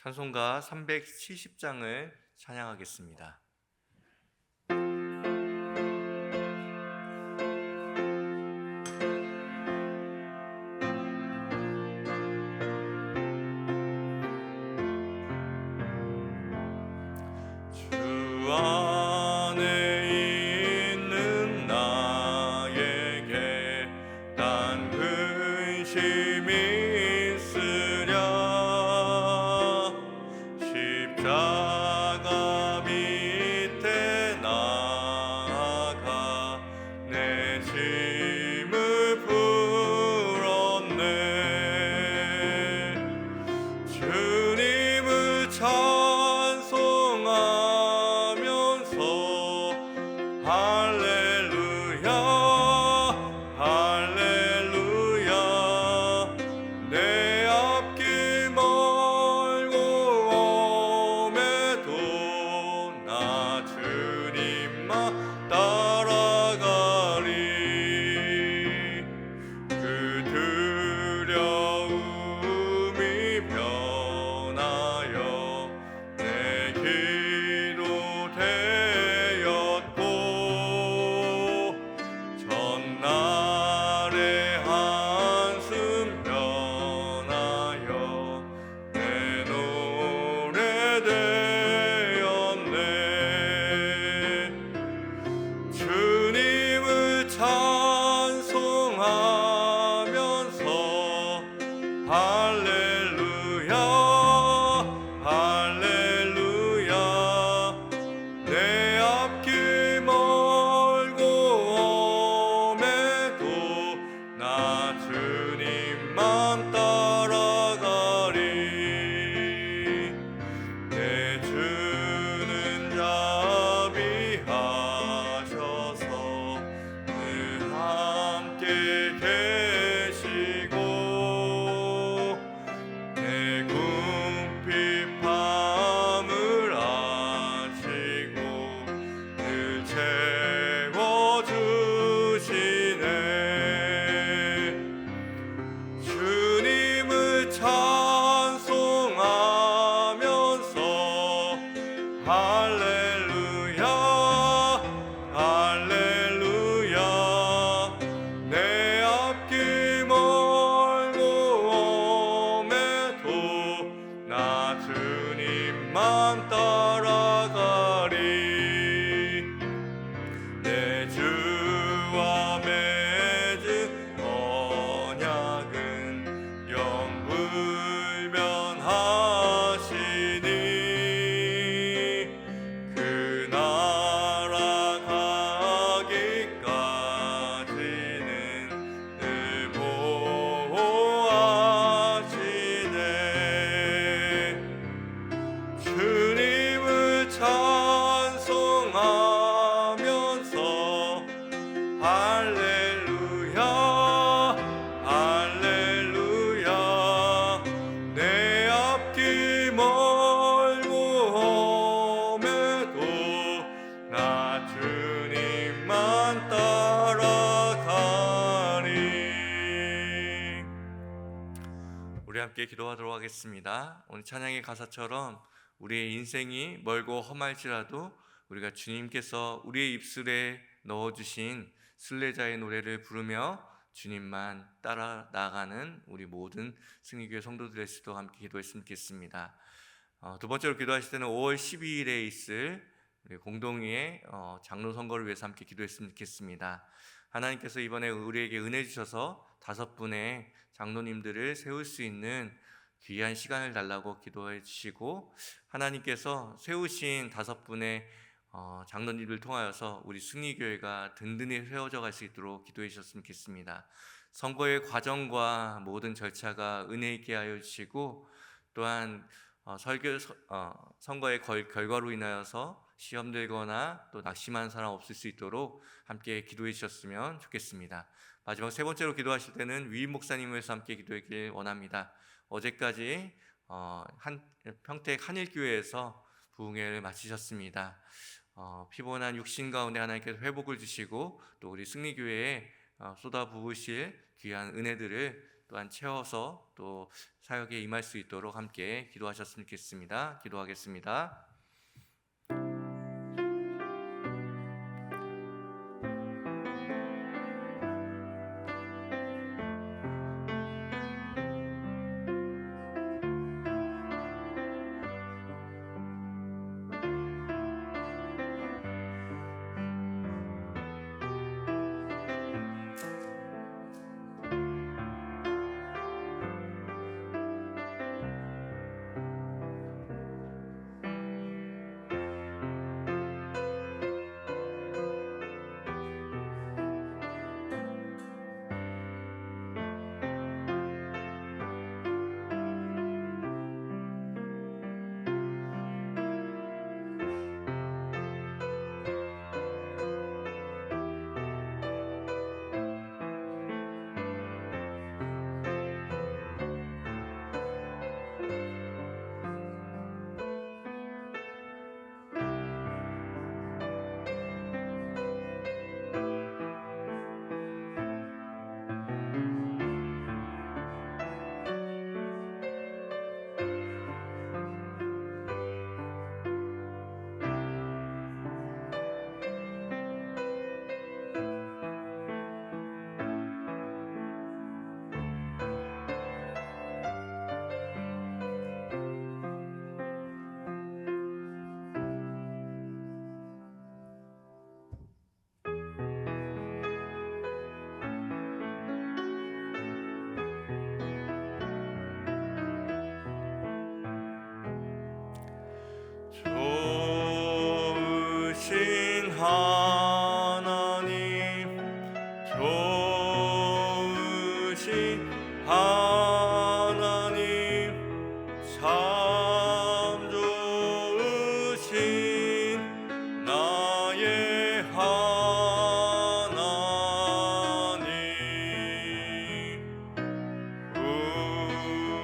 찬송가 370장을 찬양하겠습니다. 주 안에 있는 나에게 단 근심이 있으랴. 십자가 밑에 나아가 내 짐을 풀었네. 주님을 찬송하면서 할렐루야 할렐루야. 내 앞길 멀고 험해도 나 주님만 따라가리. 그 두려움이 변하여 내 기도 되었고, 전날의 한숨 변하여 내 노래 되었네. 주님을 찬송하면서 할렐루야 할렐루야. 내 앞길 멀고 험해도 나 주님만 따라가리. 내 주는 자비하셔서 늘 함께 계시고, 내 궁핍함을 아시고 늘 채워주시네. 주님을 찬송하면서 할렐루야 할렐루야. 내 앞길 멀고 험해도 나 주님만 따라가리. 내 주와 맺은 언약은 영불변하시니, 그 나라 가기까지는 늘 보호하시네. 주님을 찬송하면서 할렐루야 할렐루야. 내 앞길 멀고 험해도 나 주님만 따라가리. 우리 함께 기도하도록 하겠습니다. 오늘 찬양의 가사처럼 우리의 인생이 멀고 험할지라도 우리가 주님께서 우리의 입술에 넣어주신 순례자의 노래를 부르며 주님만 따라 나가는 우리 모든 승리교회 성도들의 수도 함께 기도했으면 좋겠습니다. 두 번째로 기도하실 때는 5월 12일에 있을 우리 공동회의 장로 선거를 위해서 함께 기도했으면 좋겠습니다. 하나님께서 이번에 우리에게 은혜 주셔서 5분의 장로님들을 세울 수 있는 귀한 시간을 달라고 기도해 주시고, 하나님께서 세우신 5분의 장로님을 통하여서 우리 승리교회가 든든히 세워져 갈 수 있도록 기도해 주셨으면 좋겠습니다. 선거의 과정과 모든 절차가 은혜 있게 하여 주시고, 또한 선거의 결과로 인하여서 시험 들거나 또 낙심하는 사람 없을 수 있도록 함께 기도해 주셨으면 좋겠습니다. 마지막 세 번째로 기도하실 때는 위임 목사님을 위해서 함께 기도하길 원합니다. 어제까지 평택 한일교회에서 부흥회를 마치셨습니다. 피곤한 육신 가운데 하나님께서 회복을 주시고 또 우리 승리교회에 쏟아부으실 귀한 은혜들을 또한 채워서 또 사역에 임할 수 있도록 함께 기도하셨으면 좋겠습니다. 기도하겠습니다. 좋으신 하나님, 좋으신 하나님, 참 좋으신 나의 하나님,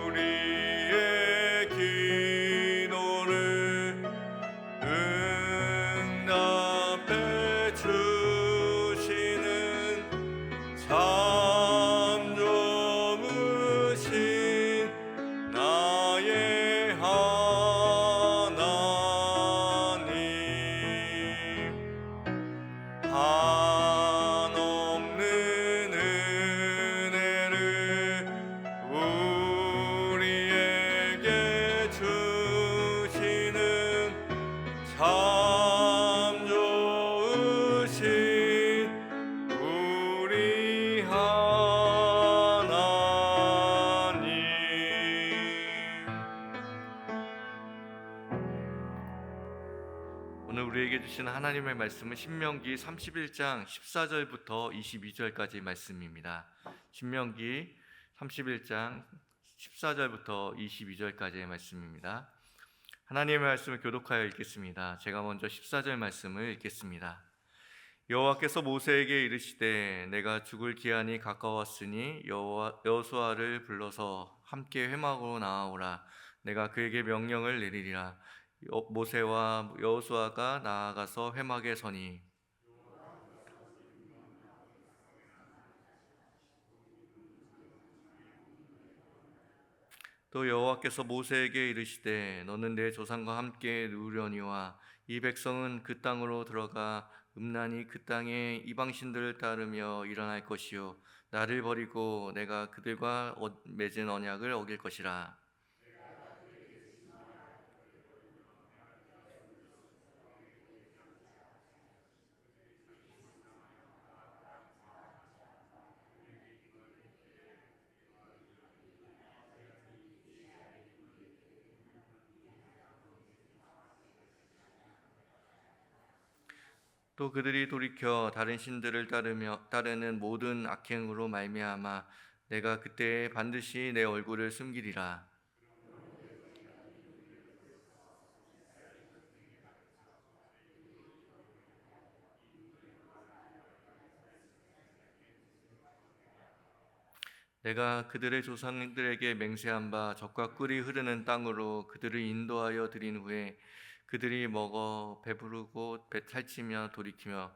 우리의 기도를 응답해 주시는 참 좋으신 나의 하나님, 한없는 은혜를 우리에게 주시는 참 좋으신 우리 하나님. 오늘 우리에게 주신 하나님의 말씀은 신명기 31장 14절부터 22절까지의 말씀입니다. 신명기 31장 14절부터 22절까지의 말씀입니다. 하나님의 말씀을 교독하여 읽겠습니다. 제가 먼저 14절 말씀을 읽겠습니다. 여호와께서 모세에게 이르시되 내가 죽을 기한이 가까웠으니 여호수아를 불러서 함께 회막으로 나아오라. 내가 그에게 명령을 내리리라. 모세와 여호수아가 나아가서 회막에 서니 또 여호와께서 모세에게 이르시되 너는 내 조상과 함께 누우려니와 이 백성은 그 땅으로 들어가 음란히 그 땅의 이방신들을 따르며 일어날 것이요 나를 버리고 내가 그들과 맺은 언약을 어길 것이라. 또 그들이 돌이켜 다른 신들을 따르는 모든 악행으로 말미암아 내가 그때에 반드시 내 얼굴을 숨기리라. 내가 그들의 조상들에게 맹세한 바 젖과 꿀이 흐르는 땅으로 그들을 인도하여 드린 후에 그들이 먹어 배부르고 살찌며 돌이키며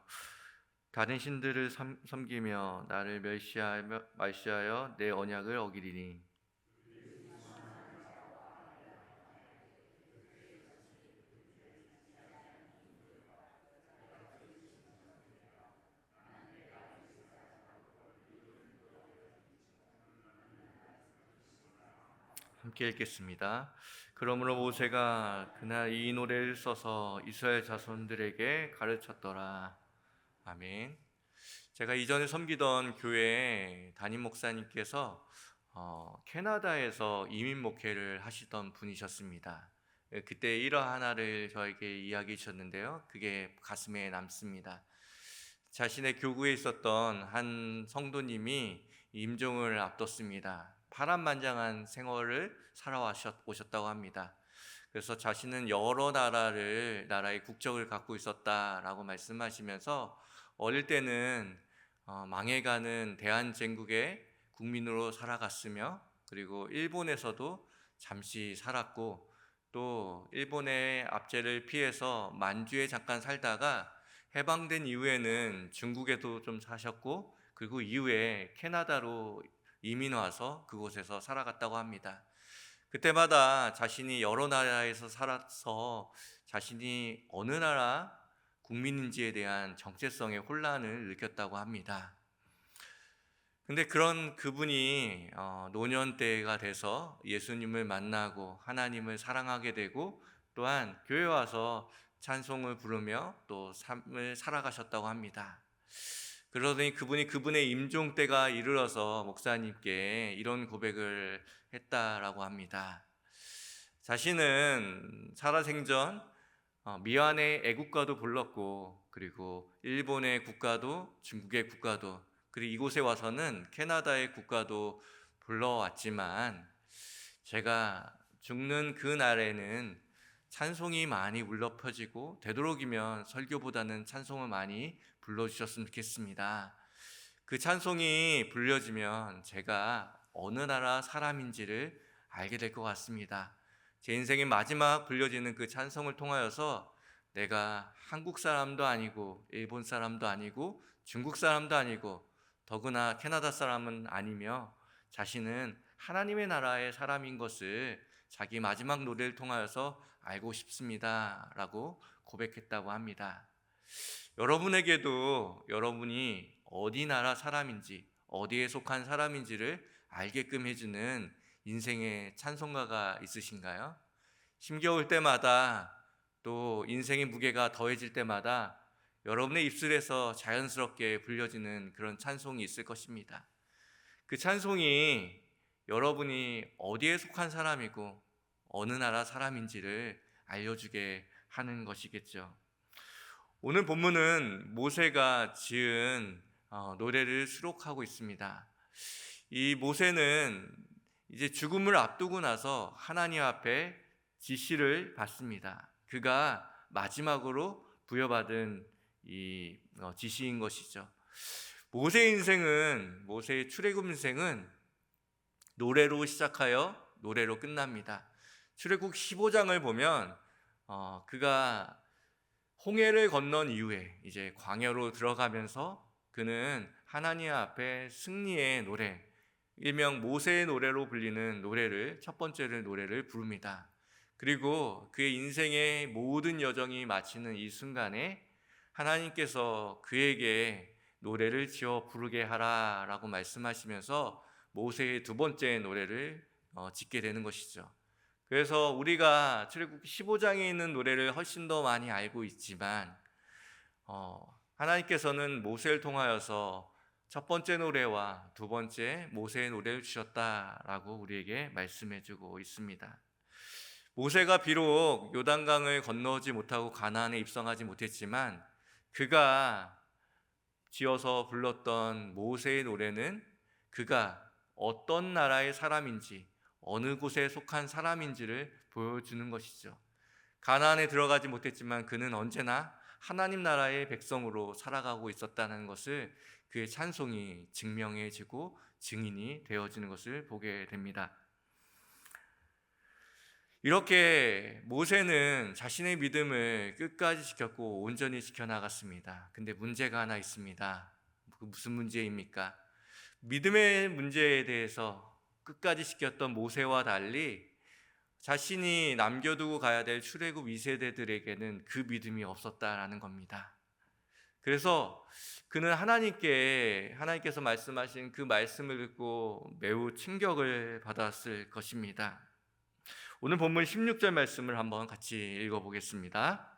다른 신들을 섬기며 나를 멸시하여 내 언약을 어기리니. 함께 읽겠습니다. 그러므로 모세가 그날 이 노래를 써서 이스라엘 자손들에게 가르쳤더라. 아멘. 제가 이전에 섬기던 교회 담임 목사님께서 캐나다에서 이민 목회를 하시던 분이셨습니다. 그때 일화 하나를 저에게 이야기해 주셨는데요. 그게 가슴에 남습니다. 자신의 교구에 있었던 한 성도님이 임종을 앞뒀습니다. 파란만장한 생활을 살아오셨다고 합니다. 그래서 자신은 여러 나라의 국적을 갖고 있었다라고 말씀하시면서 어릴 때는 망해가는 대한민국의 국민으로 살아갔으며, 그리고 일본에서도 잠시 살았고, 또 일본의 압제를 피해서 만주에 잠깐 살다가 해방된 이후에는 중국에도 좀 사셨고, 그리고 이후에 캐나다로 이민 와서 그곳에서 살아갔다고 합니다. 그때마다 자신이 여러 나라에서 살아서 자신이 어느 나라 국민인지에 대한 정체성의 혼란을 느꼈다고 합니다. 근데 그런 그분이 노년대가 돼서 예수님을 만나고 하나님을 사랑하게 되고, 또한 교회 와서 찬송을 부르며 또 삶을 살아가셨다고 합니다. 그러더니 그분의 임종 때가 이르러서 목사님께 이런 고백을 했다라고 합니다. 자신은 살아생전 미얀의 애국가도 불렀고, 그리고 일본의 국가도, 중국의 국가도, 그리고 이곳에 와서는 캐나다의 국가도 불러왔지만, 제가 죽는 그 날에는 찬송이 많이 울려 퍼지고, 되도록이면 설교보다는 찬송을 많이 불러주셨으면 좋겠습니다. 그 찬송이 불려지면 제가 어느 나라 사람인지를 알게 될 것 같습니다. 제 인생의 마지막 불려지는 그 찬송을 통하여서 내가 한국 사람도 아니고, 일본 사람도 아니고, 중국 사람도 아니고, 더구나 캐나다 사람은 아니며 자신은 하나님의 나라의 사람인 것을 자기 마지막 노래를 통하여서 알고 싶습니다 라고 고백했다고 합니다. 여러분에게도 여러분이 어디 나라 사람인지, 어디에 속한 사람인지를 알게끔 해주는 인생의 찬송가가 있으신가요? 힘겨울 때마다, 또 인생의 무게가 더해질 때마다 여러분의 입술에서 자연스럽게 불려지는 그런 찬송이 있을 것입니다. 그 찬송이 여러분이 어디에 속한 사람이고 어느 나라 사람인지를 알려주게 하는 것이겠죠. 오늘 본문은 모세가 지은 노래를 수록하고 있습니다. 이 모세는 이제 죽음을 앞두고 나서 하나님 앞에 지시를 받습니다. 그가 마지막으로 부여받은 이 지시인 것이죠. 모세의 출애굽 인생은 노래로 시작하여 노래로 끝납니다. 출애굽 15장을 보면 그가 홍해를 건넌 이후에 이제 광야로 들어가면서 그는 하나님 앞에 승리의 노래, 일명 모세의 노래로 불리는 노래를, 첫 번째 노래를 부릅니다. 그리고 그의 인생의 모든 여정이 마치는 이 순간에 하나님께서 그에게 노래를 지어 부르게 하라라고 말씀하시면서 모세의 두 번째 노래를 짓게 되는 것이죠. 그래서 우리가 출애굽 15장에 있는 노래를 훨씬 더 많이 알고 있지만 하나님께서는 모세를 통하여서 첫 번째 노래와 두 번째 모세의 노래를 주셨다라고 우리에게 말씀해주고 있습니다. 모세가 비록 요단강을 건너지 못하고 가나안에 입성하지 못했지만 그가 지어서 불렀던 모세의 노래는 그가 어떤 나라의 사람인지, 어느 곳에 속한 사람인지를 보여주는 것이죠. 가나안에 들어가지 못했지만 그는 언제나 하나님 나라의 백성으로 살아가고 있었다는 것을 그의 찬송이 증명해지고 증인이 되어지는 것을 보게 됩니다. 이렇게 모세는 자신의 믿음을 끝까지 지켰고 온전히 지켜나갔습니다. 근데 문제가 하나 있습니다. 무슨 문제입니까? 믿음의 문제에 대해서 끝까지 지켰던 모세와 달리 자신이 남겨두고 가야 될 출애굽 2세대들에게는 그 믿음이 없었다라는 겁니다. 그래서 그는 하나님께서 말씀하신 그 말씀을 듣고 매우 충격을 받았을 것입니다. 오늘 본문 16절 말씀을 한번 같이 읽어보겠습니다.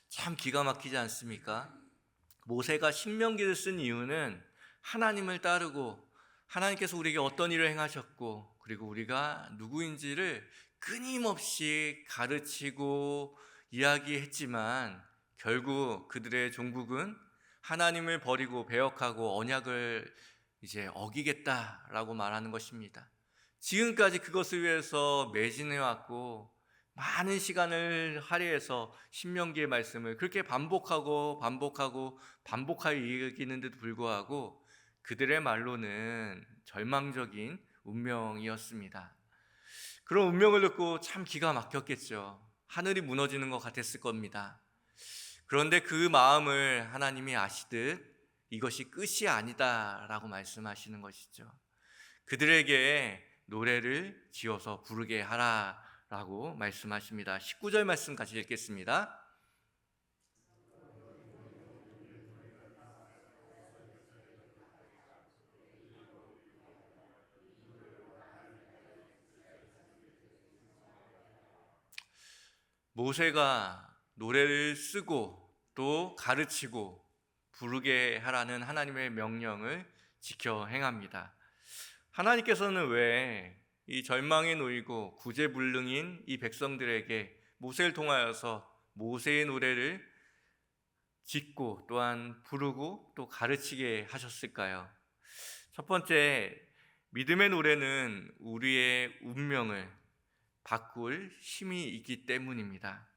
참 기가 막히지 않습니까? 모세가 신명기를 쓴 이유는 하나님을 따르고 하나님께서 우리에게 어떤 일을 행하셨고 그리고 우리가 누구인지를 끊임없이 가르치고 이야기했지만 결국 그들의 종국은 하나님을 버리고 배역하고 언약을 이제 어기겠다라고 말하는 것입니다. 지금까지 그것을 위해서 매진해왔고 많은 시간을 할애해서 신명기의 말씀을 그렇게 반복하여 이기는데도 불구하고 그들의 말로는 절망적인 운명이었습니다. 그런 운명을 듣고 참 기가 막혔겠죠. 하늘이 무너지는 것 같았을 겁니다. 그런데 그 마음을 하나님이 아시듯 이것이 끝이 아니다라고 말씀하시는 것이죠. 그들에게 노래를 지어서 부르게 하라라고 말씀하십니다. 19절 말씀 같이 읽겠습니다. 모세가 노래를 쓰고 또 가르치고 부르게 하라는 하나님의 명령을 지켜 행합니다. 하나님께서는 왜 이 절망에 놓이고 구제불능인 이 백성들에게 모세를 통하여서 모세의 노래를 짓고 또한 부르고 또 가르치게 하셨을까요? 첫 번째, 믿음의 노래는 우리의 운명을 바꿀 힘이 있기 때문입니다.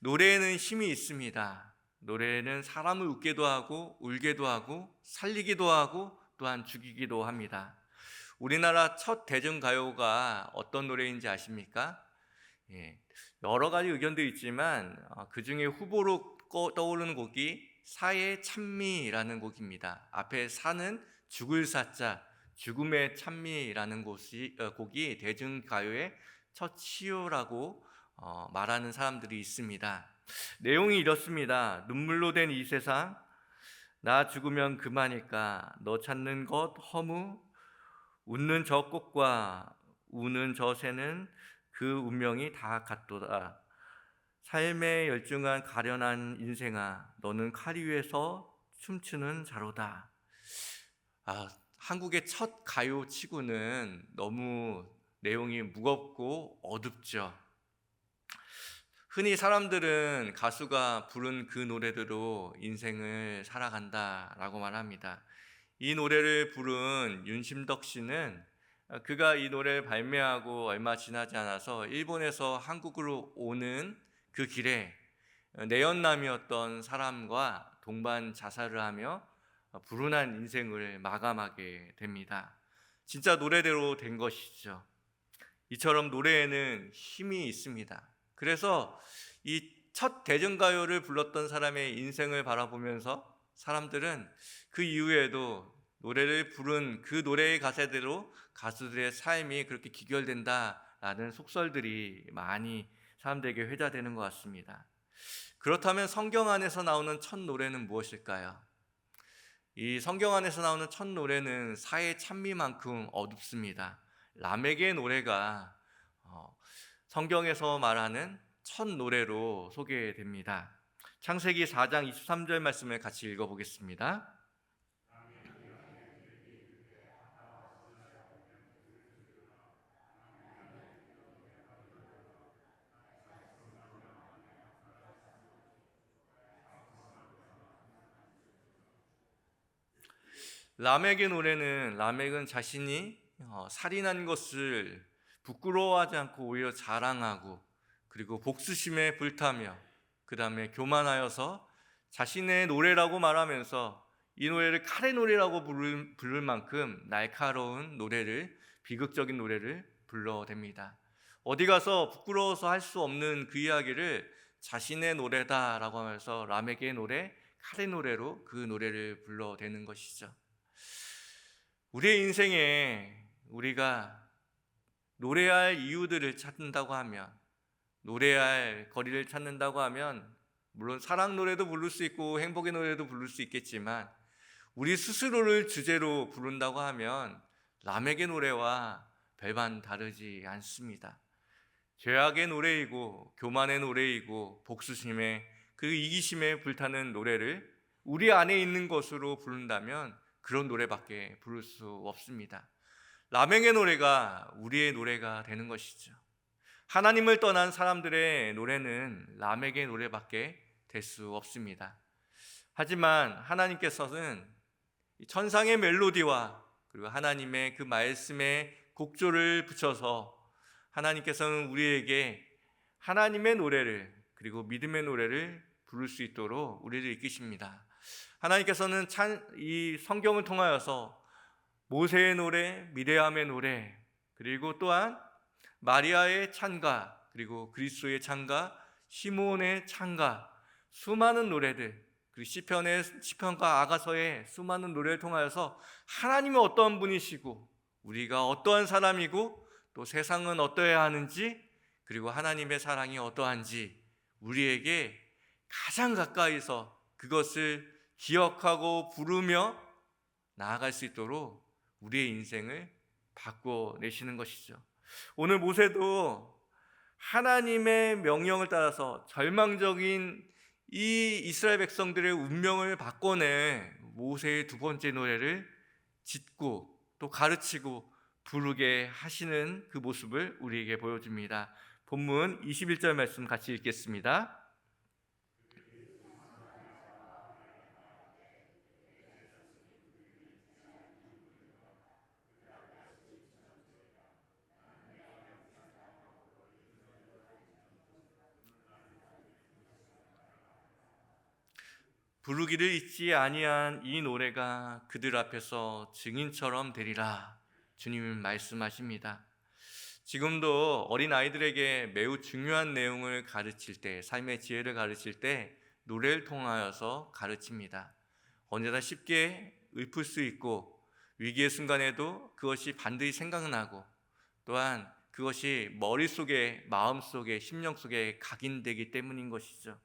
노래에는 힘이 있습니다. 노래는 사람을 웃게도 하고 울게도 하고 살리기도 하고 또한 죽이기도 합니다. 우리나라 첫 대중가요가 어떤 노래인지 아십니까? 여러 가지 의견도 있지만 그 중에 후보로 떠오르는 곡이 사의 찬미라는 곡입니다. 앞에 사는 죽을 사자, 죽음의 찬미라는 곡이 대중가요의 첫 시효라고 말하는 사람들이 있습니다. 내용이 이렇습니다. 눈물로 된 이 세상, 나 죽으면 그만일까? 너 찾는 것 허무, 웃는 저 꽃과 우는 저 새는 그 운명이 다 같도다. 삶에 열중한 가련한 인생아, 너는 칼 위에서 춤추는 자로다. 한국의 첫 가요 치고는 너무 내용이 무겁고 어둡죠. 흔히 사람들은 가수가 부른 그 노래대로 인생을 살아간다라고 말합니다. 이 노래를 부른 윤심덕 씨는 그가 이 노래를 발매하고 얼마 지나지 않아서 일본에서 한국으로 오는 그 길에 내연남이었던 사람과 동반 자살을 하며 불운한 인생을 마감하게 됩니다. 진짜 노래대로 된 것이죠. 이처럼 노래에는 힘이 있습니다. 그래서 이 첫 대중가요를 불렀던 사람의 인생을 바라보면서 사람들은 그 이후에도 노래를 부른 그 노래의 가사대로 가수들의 삶이 그렇게 귀결된다라는 속설들이 많이 사람들에게 회자되는 것 같습니다. 그렇다면 성경 안에서 나오는 첫 노래는 무엇일까요? 이 성경 안에서 나오는 첫 노래는 사의 찬미만큼 어둡습니다. 라멕의 노래가 성경에서 말하는 첫 노래로 소개됩니다. 창세기 4장 23절 말씀을 같이 읽어보겠습니다. 라멕의 노래는 라멕은 자신이 살인한 것을 부끄러워하지 않고 오히려 자랑하고, 그리고 복수심에 불타며, 그 다음에 교만하여서 자신의 노래라고 말하면서 이 노래를 칼의 노래라고 부를 만큼 날카로운 노래를, 비극적인 노래를 불러댑니다. 어디 가서 부끄러워서 할 수 없는 그 이야기를 자신의 노래다라고 하면서 라멕의 노래, 칼의 노래로 그 노래를 불러대는 것이죠. 우리의 인생에 우리가 노래할 이유들을 찾는다고 하면, 노래할 거리를 찾는다고 하면, 물론 사랑 노래도 부를 수 있고 행복의 노래도 부를 수 있겠지만, 우리 스스로를 주제로 부른다고 하면 라멕의 노래와 별반 다르지 않습니다. 죄악의 노래이고 교만의 노래이고 복수심에, 그 이기심에 불타는 노래를 우리 안에 있는 것으로 부른다면 그런 노래밖에 부를 수 없습니다. 라멕의 노래가 우리의 노래가 되는 것이죠. 하나님을 떠난 사람들의 노래는 라멕의 노래밖에 될 수 없습니다. 하지만 하나님께서는 천상의 멜로디와 그리고 하나님의 그 말씀에 곡조를 붙여서 하나님께서는 우리에게 하나님의 노래를, 그리고 믿음의 노래를 부를 수 있도록 우리를 이끄십니다. 하나님께서는 이 성경을 통하여서 모세의 노래, 미레암의 노래, 그리고 또한 마리아의 찬가, 그리고 그리스도의 찬가, 시므온의 찬가, 수많은 노래들, 그리고 시편과 아가서의 수많은 노래를 통하여서 하나님이 어떠한 분이시고 우리가 어떠한 사람이고 또 세상은 어떠해야 하는지, 그리고 하나님의 사랑이 어떠한지 우리에게 가장 가까이서 그것을 기억하고 부르며 나아갈 수 있도록 우리의 인생을 바꿔내시는 것이죠. 오늘 모세도 하나님의 명령을 따라서 절망적인 이 이스라엘 백성들의 운명을 바꿔내 모세의 두 번째 노래를 짓고 또 가르치고 부르게 하시는 그 모습을 우리에게 보여줍니다. 본문 21절 말씀 같이 읽겠습니다. 부르기를 잊지 아니한 이 노래가 그들 앞에서 증인처럼 되리라, 주님은 말씀하십니다. 지금도 어린 아이들에게 매우 중요한 내용을 가르칠 때, 삶의 지혜를 가르칠 때 노래를 통하여서 가르칩니다. 언제나 쉽게 읊을 수 있고 위기의 순간에도 그것이 반드시 생각나고, 또한 그것이 머릿속에, 마음속에, 심령 속에 각인되기 때문인 것이죠.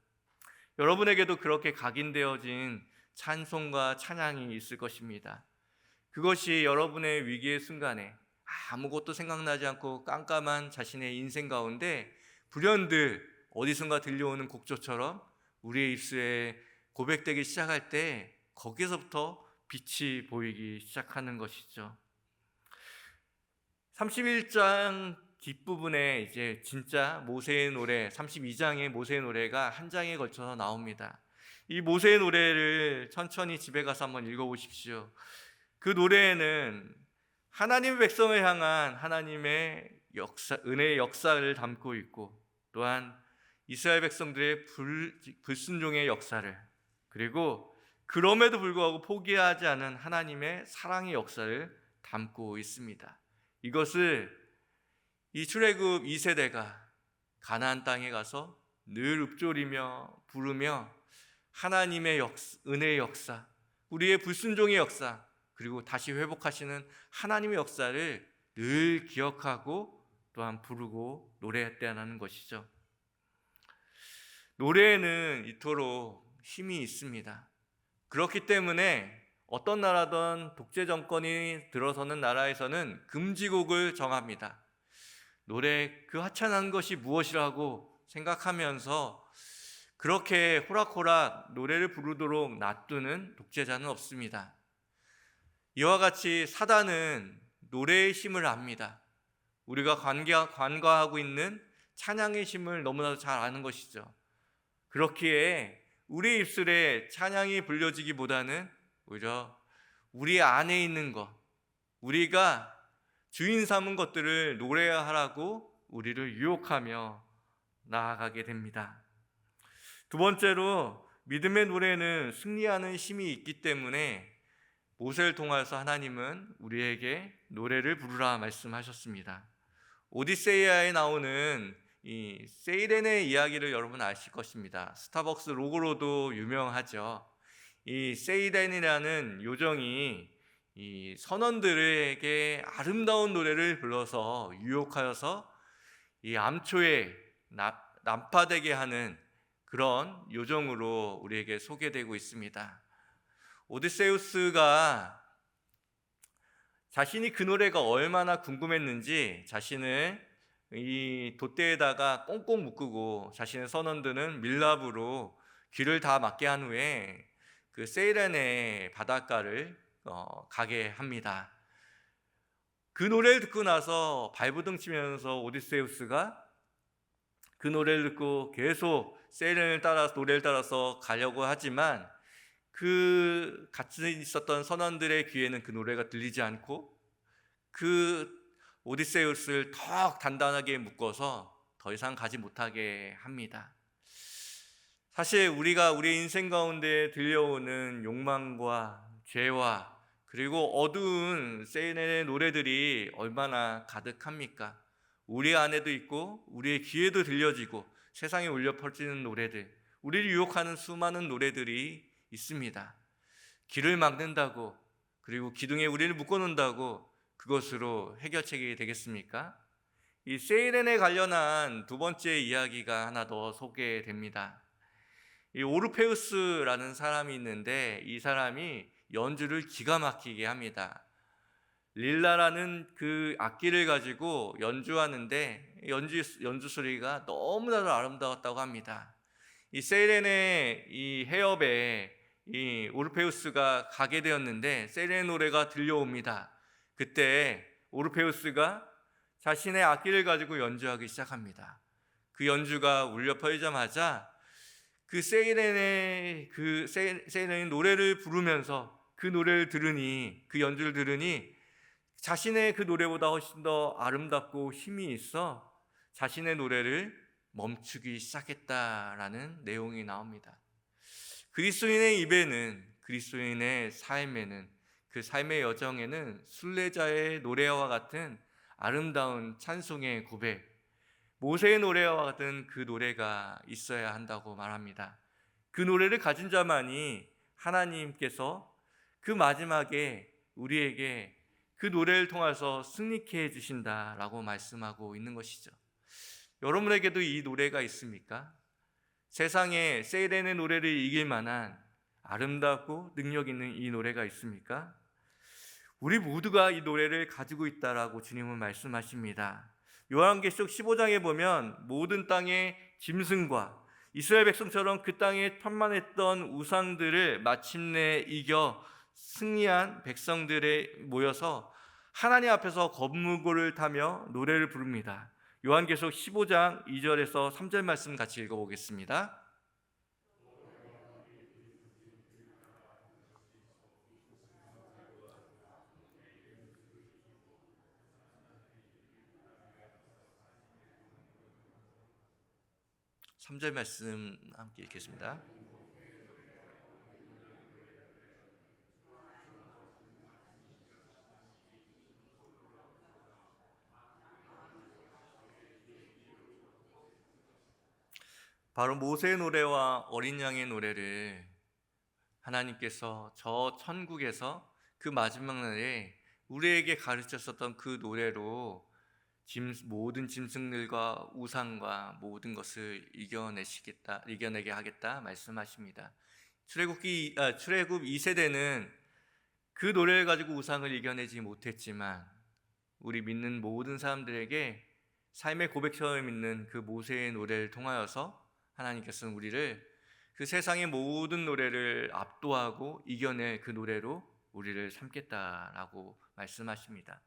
여러분에게도 그렇게 각인되어진 찬송과 찬양이 있을 것입니다. 그것이 여러분의 위기의 순간에 아무것도 생각나지 않고 깜깜한 자신의 인생 가운데 불현듯 어디선가 들려오는 곡조처럼 우리의 입술에 고백되기 시작할 때 거기서부터 빛이 보이기 시작하는 것이죠. 31장 뒷부분에 이제 진짜 모세의 노래, 32장의 모세의 노래가 한 장에 걸쳐서 나옵니다. 이 모세의 노래를 천천히 집에 가서 한번 읽어보십시오. 그 노래에는 하나님의 백성을 향한 하나님의 역사, 은혜의 역사를 담고 있고, 또한 이스라엘 백성들의 불순종의 역사를, 그리고 그럼에도 불구하고 포기하지 않은 하나님의 사랑의 역사를 담고 있습니다. 이것을 이 출애굽 2세대가 가나안 땅에 가서 늘 읊조리며 부르며 하나님의 은혜의 역사, 우리의 불순종의 역사, 그리고 다시 회복하시는 하나님의 역사를 늘 기억하고 또한 부르고 노래했다는 것이죠. 노래에는 이토록 힘이 있습니다. 그렇기 때문에 어떤 나라든 독재 정권이 들어서는 나라에서는 금지곡을 정합니다. 노래 그 하찮은 것이 무엇이라고 생각하면서 그렇게 호락호락 노래를 부르도록 놔두는 독재자는 없습니다. 이와 같이 사단은 노래의 힘을 압니다. 우리가 관과하고 있는 찬양의 힘을 너무나도 잘 아는 것이죠. 그렇기에 우리 입술에 찬양이 불려지기보다는 오히려 우리 안에 있는 것, 우리가 주인 삼은 것들을 노래하라고 우리를 유혹하며 나아가게 됩니다. 두 번째로 믿음의 노래는 승리하는 힘이 있기 때문에 모세를 통해서 하나님은 우리에게 노래를 부르라 말씀하셨습니다. 오디세이아에 나오는 이 세이렌의 이야기를 여러분 아실 것입니다. 스타벅스 로고로도 유명하죠. 이 세이렌이라는 요정이 이 선원들에게 아름다운 노래를 불러서 유혹하여서 이 암초에 난파되게 하는 그런 요정으로 우리에게 소개되고 있습니다. 오디세우스가 자신이 그 노래가 얼마나 궁금했는지 자신을 이 돛대에다가 꽁꽁 묶고 자신의 선원들은 밀랍으로 귀를 다 막게 한 후에 그 세이렌의 바닷가를 가게 합니다. 그 노래를 듣고 나서 발버둥 치면서 오디세우스가 그 노래를 듣고 계속 세이렌을 따라서 노래를 따라서 가려고 하지만 그 같이 있었던 선원들의 귀에는 그 노래가 들리지 않고 그 오디세우스를 더 단단하게 묶어서 더 이상 가지 못하게 합니다. 사실 우리가 우리 인생 가운데 들려오는 욕망과 죄와 그리고 어두운 세이렌의 노래들이 얼마나 가득합니까? 우리 안에도 있고 우리의 귀에도 들려지고 세상에 울려 퍼지는 노래들, 우리를 유혹하는 수많은 노래들이 있습니다. 길을 막는다고 그리고 기둥에 우리를 묶어놓는다고 그것으로 해결책이 되겠습니까? 이 세이렌에 관련한 두 번째 이야기가 하나 더 소개됩니다. 이 오르페우스라는 사람이 있는데 이 사람이 연주를 기가 막히게 합니다. 릴라라는 그 악기를 가지고 연주하는데 연주 소리가 너무나도 아름다웠다고 합니다. 이 세이렌의 이 해협에 이 오르페우스가 가게 되었는데 세이렌의 노래가 들려옵니다. 그때 오르페우스가 자신의 악기를 가지고 연주하기 시작합니다. 그 연주가 울려 퍼지자마자 그 세이렌의 노래를 부르면서 그 노래를 들으니 그 연주를 들으니 자신의 그 노래보다 훨씬 더 아름답고 힘이 있어 자신의 노래를 멈추기 시작했다라는 내용이 나옵니다. 그리스도인의 입에는 그리스도인의 삶에는 그 삶의 여정에는 순례자의 노래와 같은 아름다운 찬송의 고백, 모세의 노래와 같은 그 노래가 있어야 한다고 말합니다. 그 노래를 가진 자만이 하나님께서 그 마지막에 우리에게 그 노래를 통해서 승리케 해주신다라고 말씀하고 있는 것이죠. 여러분에게도 이 노래가 있습니까? 세상에 세이렌의 노래를 이길 만한 아름답고 능력 있는 이 노래가 있습니까? 우리 모두가 이 노래를 가지고 있다라고 주님은 말씀하십니다. 요한계시록 15장에 보면 모든 땅의 짐승과 이스라엘 백성처럼 그 땅에 편만했던 우상들을 마침내 이겨 승리한 백성들에 모여서 하나님 앞에서 검무고를 타며 노래를 부릅니다. 요한계시록 15장 2절에서 3절 말씀 같이 읽어보겠습니다. 3절 말씀 함께 읽겠습니다. 바로 모세의 노래와 어린 양의 노래를 하나님께서 저 천국에서 그 마지막 날에 우리에게 가르쳤었던 그 노래로 모든 짐승들과 우상과 모든 것을 이겨내게 하겠다 말씀하십니다. 출애굽 2세대는 그 노래를 가지고 우상을 이겨내지 못했지만 우리 믿는 모든 사람들에게 삶의 고백처럼 있는 그 모세의 노래를 통하여서 하나님께서는 우리를 그 세상의 모든 노래를 압도하고 이겨낼 그 노래로 우리를 삼겠다라고 말씀하십니다.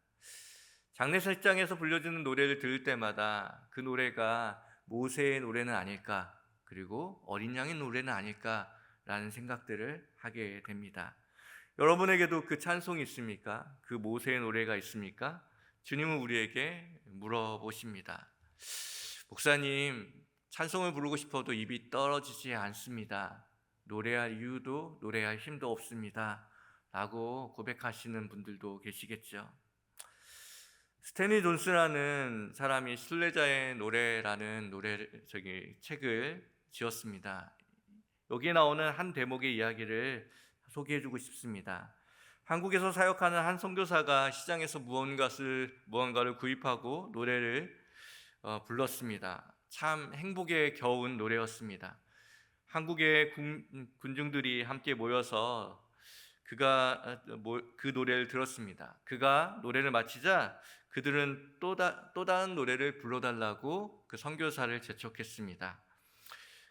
장례식장에서 불려주는 노래를 들을 때마다 그 노래가 모세의 노래는 아닐까, 그리고 어린 양의 노래는 아닐까라는 생각들을 하게 됩니다. 여러분에게도 그 찬송이 있습니까? 그 모세의 노래가 있습니까? 주님은 우리에게 물어보십니다. 목사님, 찬송을 부르고 싶어도 입이 떨어지지 않습니다. 노래할 이유도 노래할 힘도 없습니다. 라고 고백하시는 분들도 계시겠죠. 스탠리 존스라는 사람이 순례자의 노래라는 책을 지었습니다. 여기에 나오는 한 대목의 이야기를 소개해주고 싶습니다. 한국에서 사역하는 한 선교사가 시장에서 무언가를 구입하고 노래를 불렀습니다. 참 행복에 겨운 노래였습니다. 한국의 군중들이 함께 모여서 그가 그 노래를 들었습니다. 그가 노래를 마치자 그들은 또 다른 노래를 불러달라고 그 선교사를 재촉했습니다.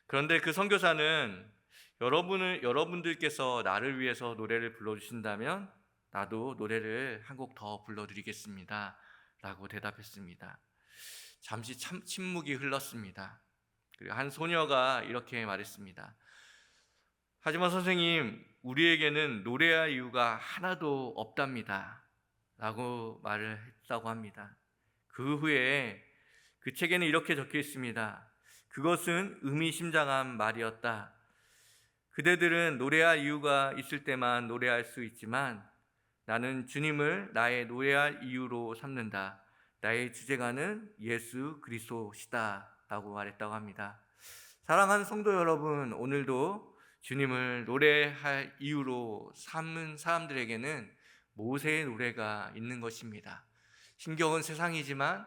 그런데 그 선교사는 여러분들께서 나를 위해서 노래를 불러주신다면 나도 노래를 한 곡 더 불러드리겠습니다 라고 대답했습니다. 잠시 침묵이 흘렀습니다. 그리고 한 소녀가 이렇게 말했습니다. 하지만 선생님, 우리에게는 노래할 이유가 하나도 없답니다 라고 말을 했다고 합니다. 그 후에 그 책에는 이렇게 적혀 있습니다. 그것은 의미심장한 말이었다. 그대들은 노래할 이유가 있을 때만 노래할 수 있지만 나는 주님을 나의 노래할 이유로 삼는다. 나의 주제가는 예수 그리스도시다 라고 말했다고 합니다. 사랑하는 성도 여러분, 오늘도 주님을 노래할 이유로 삼는 사람들에게는 모세의 노래가 있는 것입니다. 힘겨운 세상이지만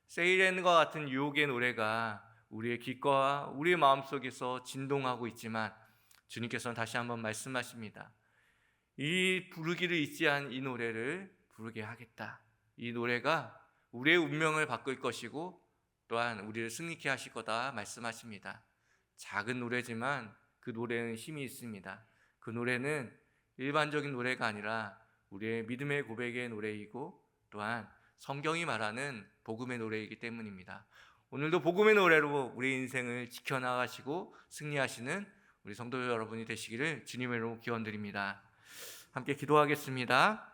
세이렌과 같은 유혹의 노래가 우리의 귓가와 우리의 마음속에서 진동하고 있지만 주님께서는 다시 한번 말씀하십니다. 이 부르기를 잊지 않은 이 노래를 부르게 하겠다. 이 노래가 우리의 운명을 바꿀 것이고 또한 우리를 승리케 하실 거다 말씀하십니다. 작은 노래지만 그 노래는 힘이 있습니다. 그 노래는 일반적인 노래가 아니라 우리의 믿음의 고백의 노래이고 또한 성경이 말하는 복음의 노래이기 때문입니다. 오늘도 복음의 노래로 우리 인생을 지켜나가시고 승리하시는 우리 성도 여러분이 되시기를 주님의 이름으로 기원드립니다. 함께 기도하겠습니다.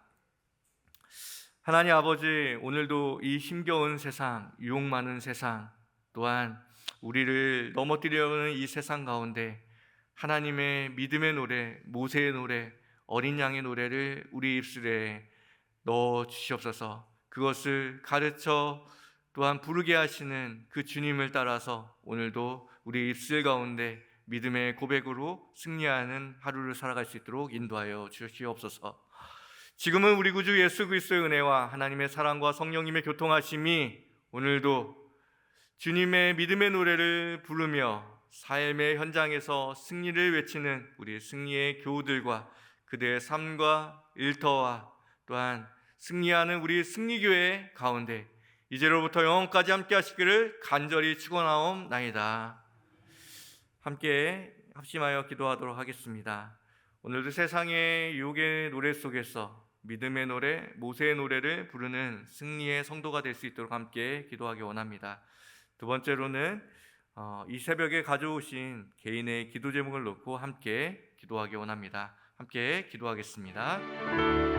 하나님 아버지, 오늘도 이 힘겨운 세상, 유혹 많은 세상, 또한 우리를 넘어뜨리려는 이 세상 가운데 하나님의 믿음의 노래, 모세의 노래, 어린 양의 노래를 우리 입술에 넣어 주시옵소서. 그것을 가르쳐 또한 부르게 하시는 그 주님을 따라서 오늘도 우리 입술 가운데 믿음의 고백으로 승리하는 하루를 살아갈 수 있도록 인도하여 주시옵소서. 지금은 우리 구주 예수 그리스도의 은혜와 하나님의 사랑과 성령님의 교통하심이 오늘도 주님의 믿음의 노래를 부르며 삶의 현장에서 승리를 외치는 우리 승리의 교우들과 그들의 삶과 일터와 또한 승리하는 우리 승리교회 가운데 이제로부터 영원까지 함께 하시기를 간절히 축원하옵나이다. 함께 합심하여 기도하도록 하겠습니다. 오늘도 세상의 유혹의 노래 속에서 믿음의 노래, 모세의 노래를 부르는 승리의 성도가 될 수 있도록 함께 기도하기 원합니다. 두 번째로는 이 새벽에 가져오신 개인의 기도 제목을 놓고 함께 기도하기 원합니다. 함께 기도하겠습니다.